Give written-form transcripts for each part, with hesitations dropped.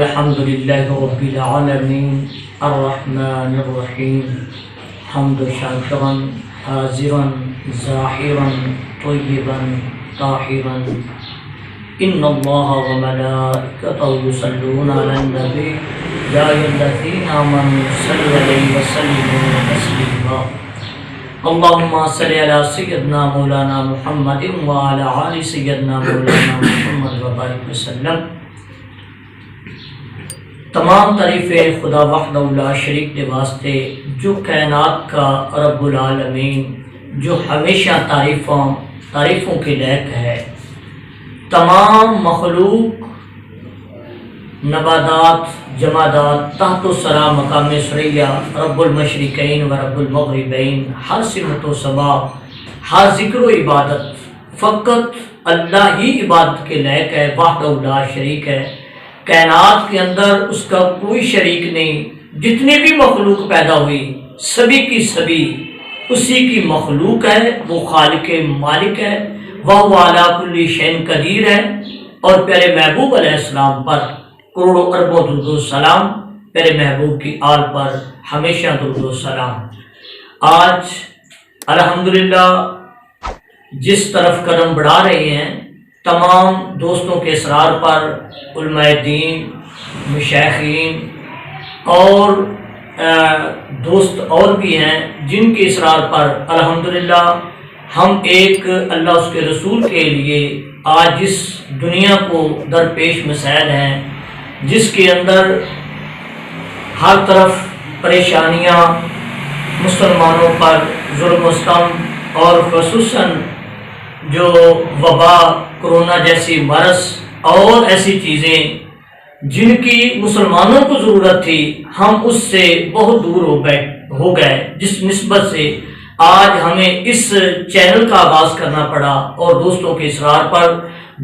الحمد لله رب العالمين الرحمن الرحيم حمد شاكرا حاضرا ظاهرا طيبا طاهرا إن الله وملائكته يصلون على النبي يا أيها الذين آمنوا صلوا عليه وسلموا تسليما اللهم صل على سيدنا مولانا محمد وعلى آل سيدنا مولانا محمد وبارك وسلم۔ تمام تعریفیں خدا وحدہ لا شریک کے واسطے جو کائنات کا رب العالمین، جو ہمیشہ تعریفوں کے لائق ہے۔ تمام مخلوق، نباتات، جمادات، تحت الثری مقام ثریا، رب المشرقین و رب المغربین، ہر سمت و سبا، ہر ذکر و عبادت فقط اللہ ہی عبادت کے لائق ہے، وحدہ لا شریک ہے۔ کائنات کے اندر اس کا کوئی شریک نہیں۔ جتنی بھی مخلوق پیدا ہوئی سبھی کی سبھی اسی کی مخلوق ہے، وہ خالق مالک ہے، وہ علی کل شیء قدیر ہے۔ اور پیارے محبوب علیہ السلام پر کروڑوں اربوں درود و سلام، پیارے محبوب کی آل پر ہمیشہ درود و سلام۔ آج الحمدللہ جس طرف قدم بڑھا رہے ہیں، تمام دوستوں کے اصرار پر، علماء دین، مشائخین اور دوست اور بھی ہیں جن کے اصرار پر الحمدللہ ہم ایک اللہ اس کے رسول کے لیے آج جس دنیا کو درپیش مسائل ہیں، جس کے اندر ہر طرف پریشانیاں مسلمانوں پر ظلم و ستم، اور خصوصاً جو وبا، کرونا جیسی مرض اور ایسی چیزیں جن کی مسلمانوں کو ضرورت تھی، ہم اس سے بہت دور ہو گئے، جس نسبت سے آج ہمیں اس چینل کا آغاز کرنا پڑا۔ اور دوستوں کے اصرار پر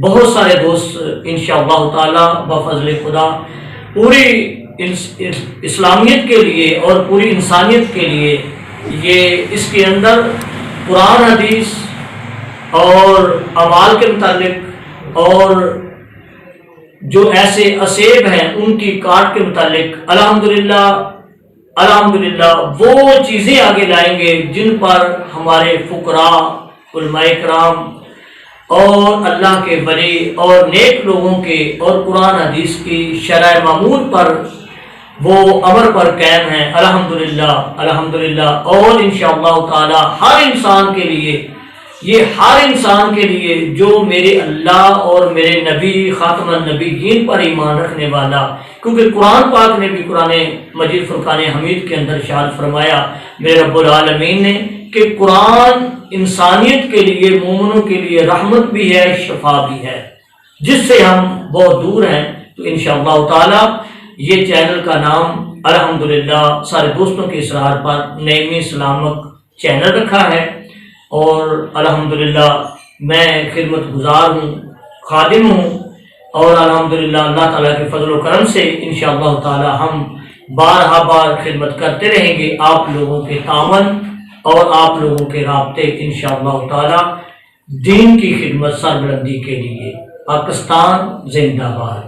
بہت سارے دوست انشاءاللہ تعالی بفضل خدا پوری اسلامیت کے لیے اور پوری انسانیت کے لیے یہ اس کے اندر قرآن حدیث اور اعمال کے متعلق اور جو ایسے اسیب ہیں ان کی کاٹ کے متعلق الحمدللہ وہ چیزیں آگے لائیں گے جن پر ہمارے فقراء، علماء کرام اور اللہ کے ولی اور نیک لوگوں کے اور قرآن حدیث کی شرع معمول پر وہ امر پر قائم ہیں الحمدللہ۔ اور انشاءاللہ تعالی ہر انسان کے لیے، یہ ہر انسان کے لیے جو میرے اللہ اور میرے نبی خاتم النبیین پر ایمان رکھنے والا، کیونکہ قرآن پاک نے بھی قرآن مجید فرقان حمید کے اندر ارشاد فرمایا میرے رب العالمین نے کہ قرآن انسانیت کے لیے، مومنوں کے لیے رحمت بھی ہے، شفا بھی ہے، جس سے ہم بہت دور ہیں۔ تو انشاءاللہ تعالی یہ چینل کا نام الحمدللہ سارے دوستوں کے اصرار پر نعیمی سلامت چینل رکھا ہے، اور الحمدللہ میں خدمت گزار ہوں، خادم ہوں، اور الحمدللہ اللہ تعالیٰ کے فضل و کرم سے انشاءاللہ تعالی ہم بار خدمت کرتے رہیں گے، آپ لوگوں کے تعاون اور آپ لوگوں کے رابطے انشاءاللہ تعالی دین کی خدمت سربلندی کے لیے۔ پاکستان زندہ باد۔